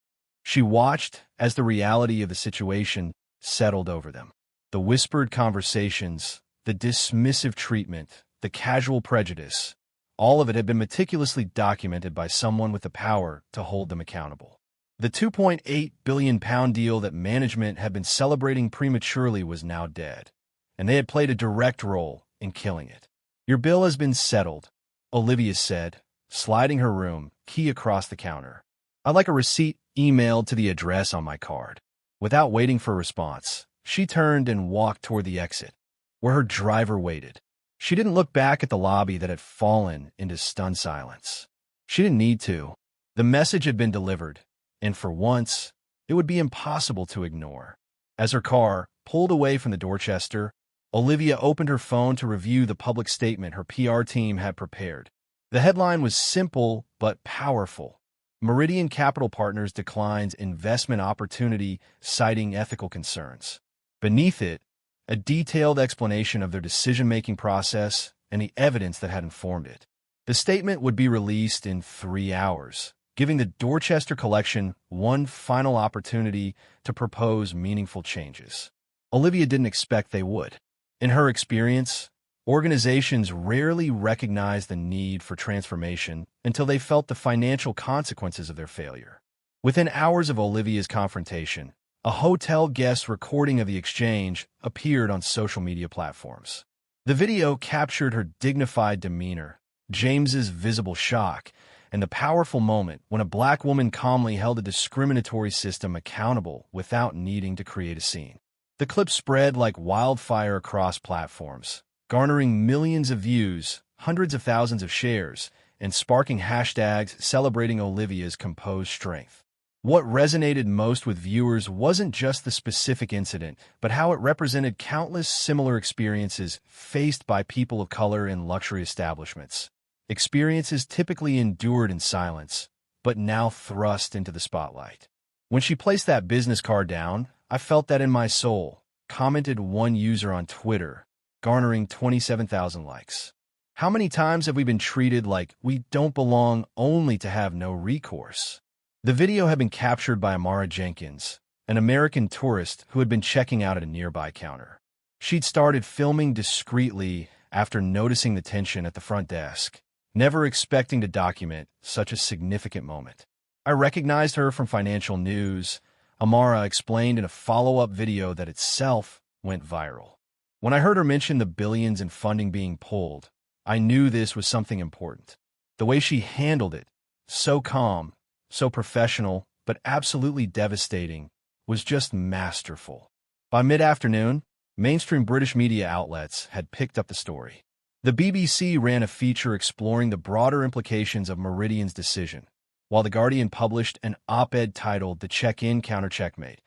She watched as the reality of the situation settled over them. The whispered conversations, the dismissive treatment, the casual prejudice, all of it had been meticulously documented by someone with the power to hold them accountable. The £2.8 billion deal that management had been celebrating prematurely was now dead, and they had played a direct role in killing it. Your bill has been settled, Olivia said, sliding her room key across the counter. I'd like a receipt emailed to the address on my card. Without waiting for a response, she turned and walked toward the exit, where her driver waited. She didn't look back at the lobby that had fallen into stunned silence. She didn't need to. The message had been delivered, and for once, it would be impossible to ignore. As her car pulled away from the Dorchester, Olivia opened her phone to review the public statement her PR team had prepared. The headline was simple but powerful. Meridian Capital Partners declines investment opportunity, citing ethical concerns. Beneath it, a detailed explanation of their decision-making process and the evidence that had informed it. The statement would be released in 3 hours, giving the Dorchester Collection one final opportunity to propose meaningful changes. Olivia didn't expect they would. In her experience, organizations rarely recognize the need for transformation until they felt the financial consequences of their failure. Within hours of Olivia's confrontation, a hotel guest recording of the exchange appeared on social media platforms. The video captured her dignified demeanor, James's visible shock, and the powerful moment when a black woman calmly held a discriminatory system accountable without needing to create a scene. The clip spread like wildfire across platforms, garnering millions of views, hundreds of thousands of shares, and sparking hashtags celebrating Olivia's composed strength. What resonated most with viewers wasn't just the specific incident, but how it represented countless similar experiences faced by people of color in luxury establishments. Experiences typically endured in silence, but now thrust into the spotlight. When she placed that business card down, I felt that in my soul, commented one user on Twitter, garnering 27,000 likes. How many times have we been treated like we don't belong only to have no recourse? The video had been captured by Amara Jenkins, an American tourist who had been checking out at a nearby counter. She'd started filming discreetly after noticing the tension at the front desk, never expecting to document such a significant moment. I recognized her from financial news, Amara explained in a follow-up video that itself went viral. When I heard her mention the billions in funding being pulled, I knew this was something important. The way she handled it, so calm, so professional, but absolutely devastating, was just masterful. By mid-afternoon, mainstream British media outlets had picked up the story. The BBC ran a feature exploring the broader implications of Meridian's decision, while The Guardian published an op-ed titled The Check-In Counter-Checkmate: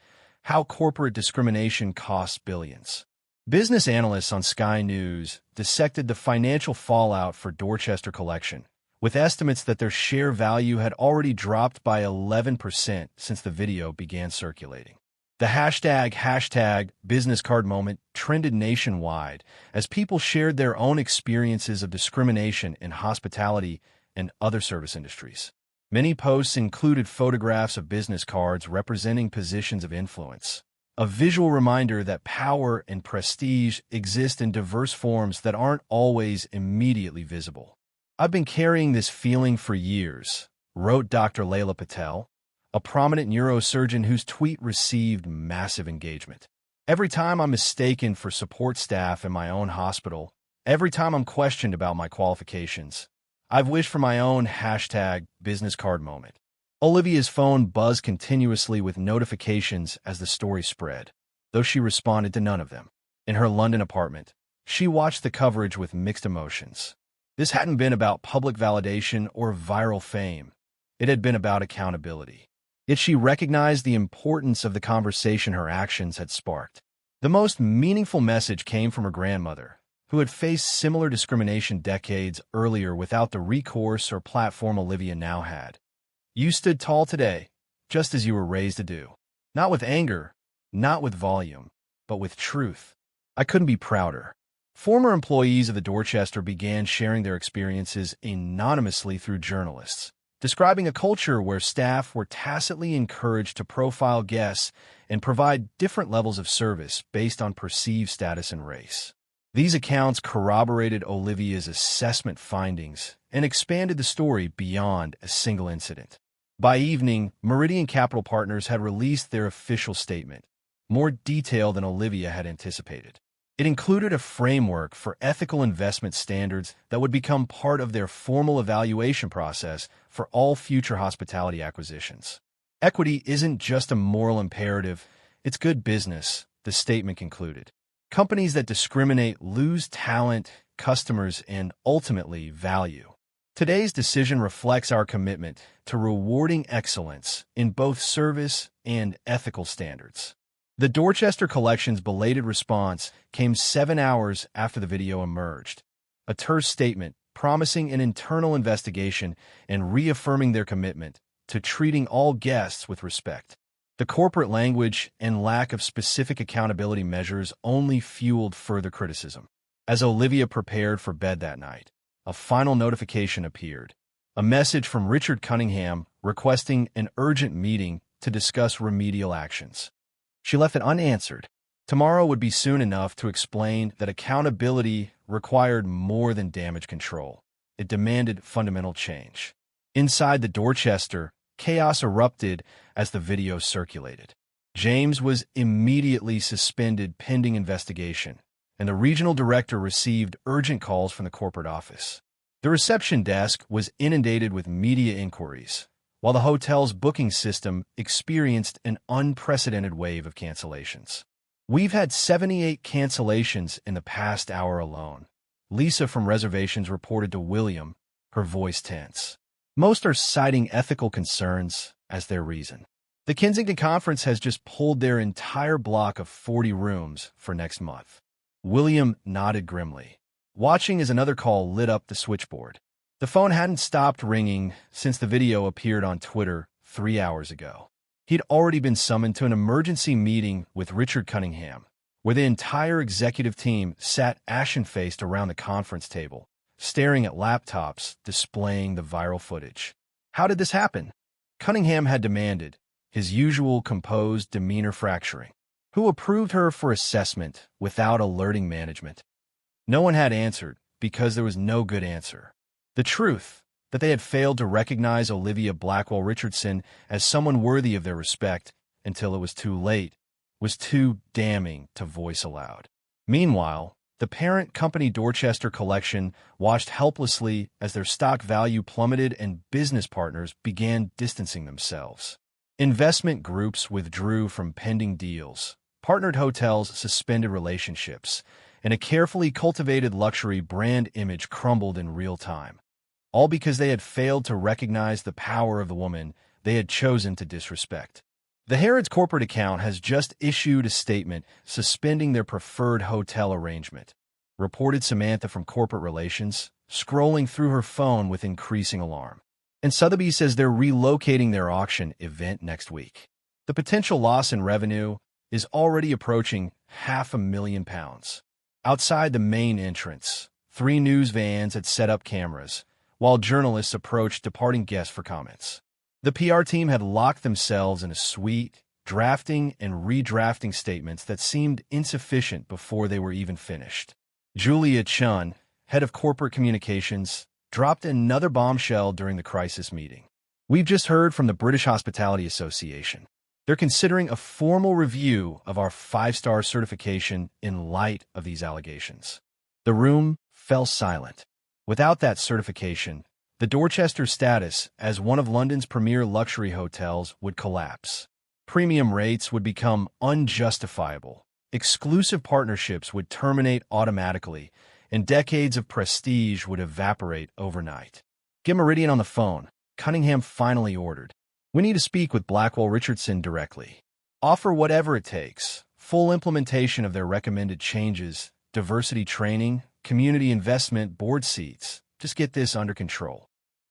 How Corporate Discrimination Costs Billions. Business analysts on Sky News dissected the financial fallout for Dorchester Collection, with estimates that their share value had already dropped by 11% since the video began circulating. The hashtag business card moment trended nationwide as people shared their own experiences of discrimination in hospitality and other service industries. Many posts included photographs of business cards representing positions of influence, a visual reminder that power and prestige exist in diverse forms that aren't always immediately visible. I've been carrying this feeling for years, wrote Dr. Layla Patel, a prominent neurosurgeon whose tweet received massive engagement. Every time I'm mistaken for support staff in my own hospital, every time I'm questioned about my qualifications, I've wished for my own business card moment. Olivia's phone buzzed continuously with notifications as the story spread, though she responded to none of them. In her London apartment, she watched the coverage with mixed emotions. This hadn't been about public validation or viral fame. It had been about accountability. Yet she recognized the importance of the conversation her actions had sparked. The most meaningful message came from her grandmother, who had faced similar discrimination decades earlier without the recourse or platform Olivia now had. You stood tall today, just as you were raised to do. Not with anger, not with volume, but with truth. I couldn't be prouder. Former employees of the Dorchester began sharing their experiences anonymously through journalists, describing a culture where staff were tacitly encouraged to profile guests and provide different levels of service based on perceived status and race. These accounts corroborated Olivia's assessment findings and expanded the story beyond a single incident. By evening, Meridian Capital Partners had released their official statement, more detailed than Olivia had anticipated. It included a framework for ethical investment standards that would become part of their formal evaluation process for all future hospitality acquisitions. Equity isn't just a moral imperative, it's good business, the statement concluded. Companies that discriminate lose talent, customers, and ultimately value. Today's decision reflects our commitment to rewarding excellence in both service and ethical standards. The Dorchester Collection's belated response came 7 hours after the video emerged, a terse statement promising an internal investigation and reaffirming their commitment to treating all guests with respect. The corporate language and lack of specific accountability measures only fueled further criticism. As Olivia prepared for bed that night, a final notification appeared, a message from Richard Cunningham requesting an urgent meeting to discuss remedial actions. She left it unanswered. Tomorrow would be soon enough to explain that accountability required more than damage control. It demanded fundamental change. Inside the Dorchester, chaos erupted as the video circulated. James was immediately suspended pending investigation, and the regional director received urgent calls from the corporate office. The reception desk was inundated with media inquiries, while the hotel's booking system experienced an unprecedented wave of cancellations. We've had 78 cancellations in the past hour alone, Lisa from reservations reported to William, her voice tense. Most are citing ethical concerns as their reason. The Kensington Conference has just pulled their entire block of 40 rooms for next month. William nodded grimly, watching as another call lit up the switchboard. The phone hadn't stopped ringing since the video appeared on Twitter 3 hours ago. He'd already been summoned to an emergency meeting with Richard Cunningham, where the entire executive team sat ashen-faced around the conference table, staring at laptops displaying the viral footage. How did this happen? Cunningham had demanded, his usual composed demeanor fracturing. Who approved her for assessment without alerting management? No one had answered because there was no good answer. The truth, that they had failed to recognize Olivia Blackwell Richardson as someone worthy of their respect until it was too late, was too damning to voice aloud. Meanwhile, the parent company Dorchester Collection watched helplessly as their stock value plummeted and business partners began distancing themselves. Investment groups withdrew from pending deals, partnered hotels suspended relationships, and a carefully cultivated luxury brand image crumbled in real time. All because they had failed to recognize the power of the woman they had chosen to disrespect. The Harrods corporate account has just issued a statement suspending their preferred hotel arrangement, reported Samantha from Corporate Relations, scrolling through her phone with increasing alarm. And Sotheby's says they're relocating their auction event next week. The potential loss in revenue is already approaching £500,000. Outside the main entrance, 3 news vans had set up cameras, while journalists approached departing guests for comments. The PR team had locked themselves in a suite, drafting and redrafting statements that seemed insufficient before they were even finished. Julia Chun, head of corporate communications, dropped another bombshell during the crisis meeting. We've just heard from the British Hospitality Association. They're considering a formal review of our 5-star certification in light of these allegations. The room fell silent. Without that certification, the Dorchester's status as one of London's premier luxury hotels would collapse. Premium rates would become unjustifiable. Exclusive partnerships would terminate automatically, and decades of prestige would evaporate overnight. "Get Meridian on the phone," Cunningham finally ordered. "We need to speak with Blackwell Richardson directly. Offer whatever it takes, full implementation of their recommended changes, diversity training, community investment, board seats. Just get this under control."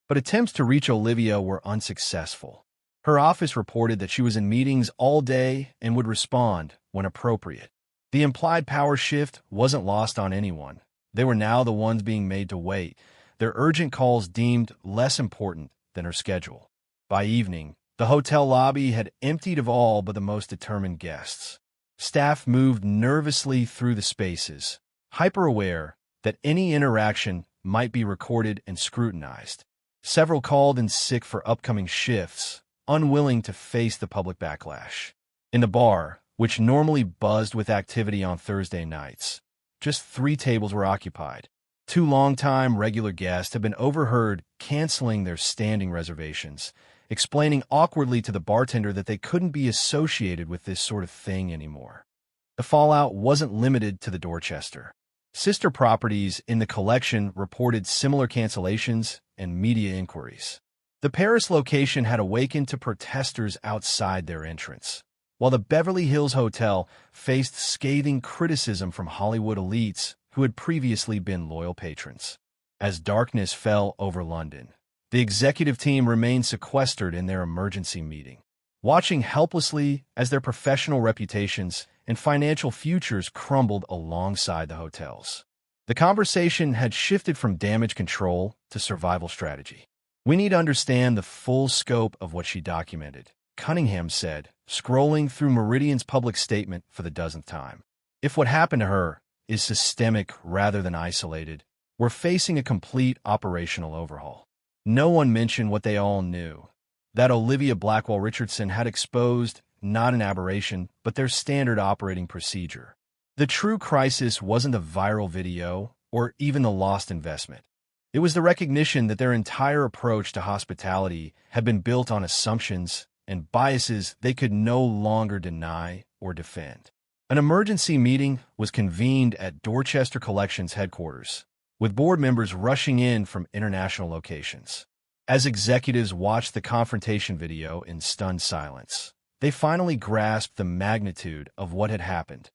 But attempts to reach Olivia were unsuccessful. Her office reported that she was in meetings all day and would respond when appropriate. The implied power shift wasn't lost on anyone. They were now the ones being made to wait, their urgent calls deemed less important than her schedule. By evening, the hotel lobby had emptied of all but the most determined guests. Staff moved nervously through the spaces, hyper-aware that any interaction might be recorded and scrutinized. Several called in sick for upcoming shifts, unwilling to face the public backlash. In the bar, which normally buzzed with activity on Thursday nights, just 3 tables were occupied. 2 longtime regular guests had been overheard canceling their standing reservations, explaining awkwardly to the bartender that they couldn't be associated with this sort of thing anymore. The fallout wasn't limited to the Dorchester. Sister properties in the collection reported similar cancellations and media inquiries. The Paris location had awakened to protesters outside their entrance, while the Beverly Hills Hotel faced scathing criticism from Hollywood elites who had previously been loyal patrons. As darkness fell over London, the executive team remained sequestered in their emergency meeting, watching helplessly as their professional reputations and financial futures crumbled alongside the hotels. The conversation had shifted from damage control to survival strategy. "We need to understand the full scope of what she documented," Cunningham said, scrolling through Meridian's public statement for the dozenth time. "If what happened to her is systemic rather than isolated, we're facing a complete operational overhaul." No one mentioned what they all knew, that Olivia Blackwell Richardson had exposed not an aberration, but their standard operating procedure. The true crisis wasn't the viral video or even the lost investment. It was the recognition that their entire approach to hospitality had been built on assumptions and biases they could no longer deny or defend. An emergency meeting was convened at Dorchester Collections headquarters, with board members rushing in from international locations. As executives watched the confrontation video in stunned silence, they finally grasped the magnitude of what had happened.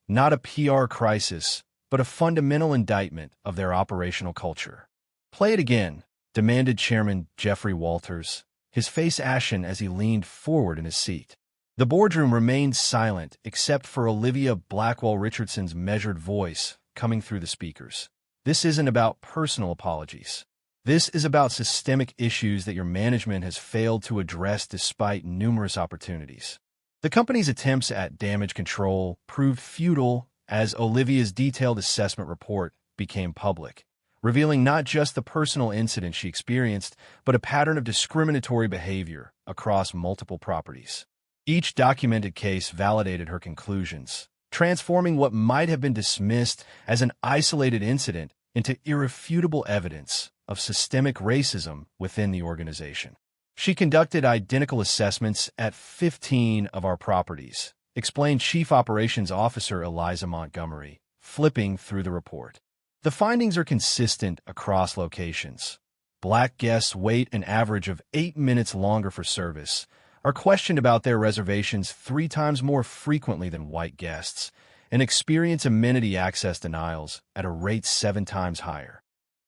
Not a PR crisis, but a fundamental indictment of their operational culture. "Play it again," demanded Chairman Jeffrey Walters, his face ashen as he leaned forward in his seat. The boardroom remained silent except for Olivia Blackwell Richardson's measured voice coming through the speakers. "This isn't about personal apologies. This is about systemic issues that your management has failed to address despite numerous opportunities." The company's attempts at damage control proved futile as Olivia's detailed assessment report became public, revealing not just the personal incident she experienced, but a pattern of discriminatory behavior across multiple properties. Each documented case validated her conclusions, transforming what might have been dismissed as an isolated incident into irrefutable evidence of systemic racism within the organization. "She conducted identical assessments at 15 of our properties," explained Chief Operations Officer Eliza Montgomery, flipping through the report. "The findings are consistent across locations. Black guests wait an average of 8 minutes longer for service, are questioned about their reservations 3 times more frequently than white guests, and experience amenity access denials at a rate 7 times higher."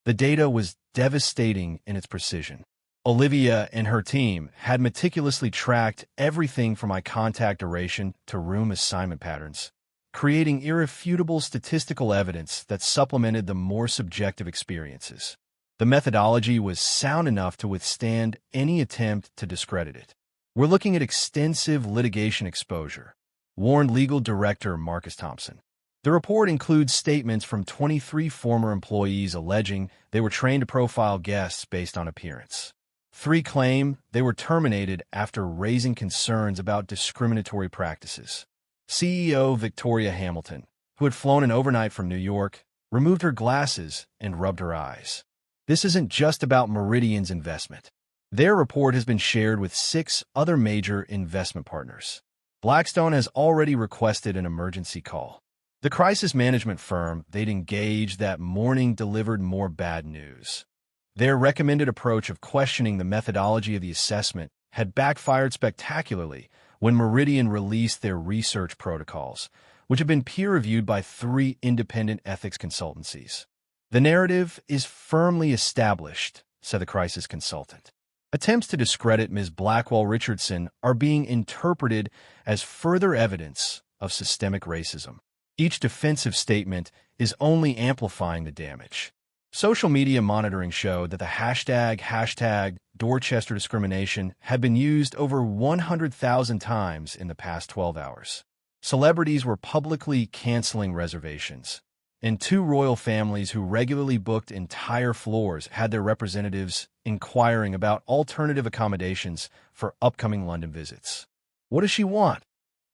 The data was devastating in its precision. Olivia and her team had meticulously tracked everything from eye contact duration to room assignment patterns, creating irrefutable statistical evidence that supplemented the more subjective experiences. The methodology was sound enough to withstand any attempt to discredit it. "We're looking at extensive litigation exposure," warned legal director Marcus Thompson. The report includes statements from 23 former employees alleging they were trained to profile guests based on appearance. 3 claim they were terminated after raising concerns about discriminatory practices. CEO Victoria Hamilton, who had flown an overnight from New York, removed her glasses and rubbed her eyes. This isn't just about Meridian's investment. Their report has been shared with 6 other major investment partners. Blackstone has already requested an emergency call. The crisis management firm they'd engaged that morning delivered more bad news. Their recommended approach of questioning the methodology of the assessment had backfired spectacularly when Meridian released their research protocols, which had been peer-reviewed by 3 independent ethics consultancies. "The narrative is firmly established," said the crisis consultant. "Attempts to discredit Ms. Blackwell-Richardson are being interpreted as further evidence of systemic racism. Each defensive statement is only amplifying the damage." Social media monitoring showed that the hashtag Dorchester discrimination had been used over 100,000 times in the past 12 hours. Celebrities were publicly canceling reservations, and 2 royal families who regularly booked entire floors had their representatives inquiring about alternative accommodations for upcoming London visits. "What does she want?"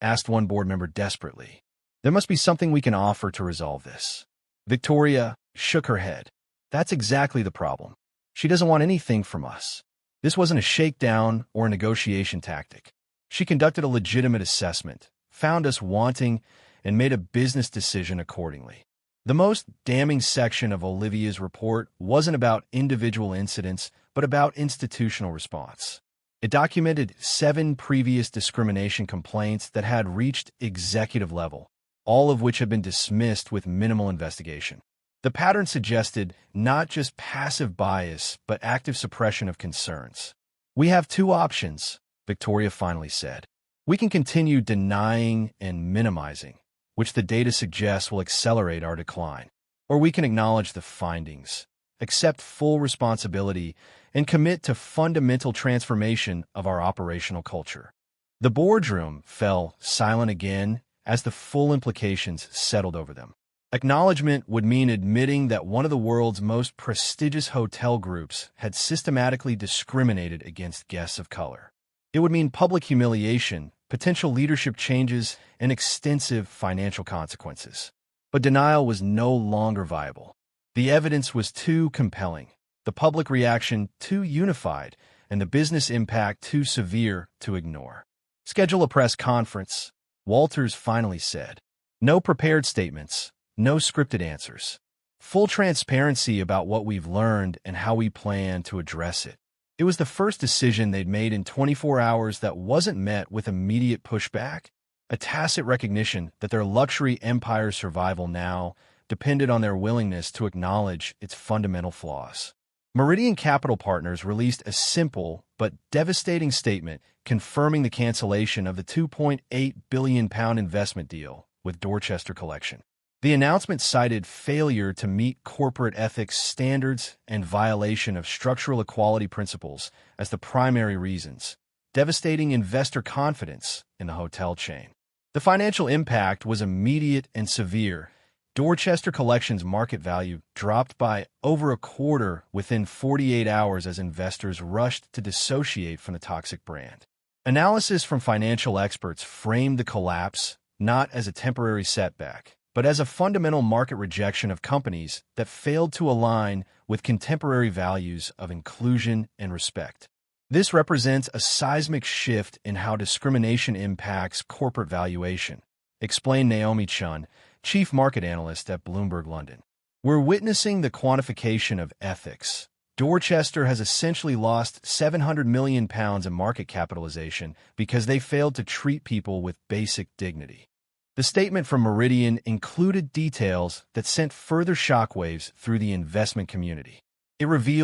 asked one board member desperately. "There must be something we can offer to resolve this." Victoria shook her head. "That's exactly the problem. She doesn't want anything from us. This wasn't a shakedown or a negotiation tactic. She conducted a legitimate assessment, found us wanting, and made a business decision accordingly." The most damning section of Olivia's report wasn't about individual incidents, but about institutional response. It documented 7 previous discrimination complaints that had reached executive level, all of which had been dismissed with minimal investigation. The pattern suggested not just passive bias, but active suppression of concerns. "We have 2 options," Victoria finally said. "We can continue denying and minimizing, which the data suggests will accelerate our decline. Or we can acknowledge the findings, accept full responsibility, and commit to fundamental transformation of our operational culture." The boardroom fell silent again as the full implications settled over them. Acknowledgement would mean admitting that one of the world's most prestigious hotel groups had systematically discriminated against guests of color. It would mean public humiliation, potential leadership changes, and extensive financial consequences. But denial was no longer viable. The evidence was too compelling, the public reaction too unified, and the business impact too severe to ignore. "Schedule a press conference," Walters finally said. "No prepared statements. No scripted answers. Full transparency about what we've learned and how we plan to address it." It was the first decision they'd made in 24 hours that wasn't met with immediate pushback, a tacit recognition that their luxury empire's survival now depended on their willingness to acknowledge its fundamental flaws. Meridian Capital Partners released a simple but devastating statement confirming the cancellation of the £2.8 billion investment deal with Dorchester Collection. The announcement cited failure to meet corporate ethics standards and violation of structural equality principles as the primary reasons, devastating investor confidence in the hotel chain. The financial impact was immediate and severe. Dorchester Collection's market value dropped by over a quarter within 48 hours as investors rushed to dissociate from the toxic brand. Analysis from financial experts framed the collapse not as a temporary setback, but as a fundamental market rejection of companies that failed to align with contemporary values of inclusion and respect. This represents a seismic shift in how discrimination impacts corporate valuation, explained Naomi Chun, chief market analyst at Bloomberg London. "We're witnessing the quantification of ethics. Dorchester has essentially lost £700 million in market capitalization because they failed to treat people with basic dignity." The statement from Meridian included details that sent further shockwaves through the investment community. It revealed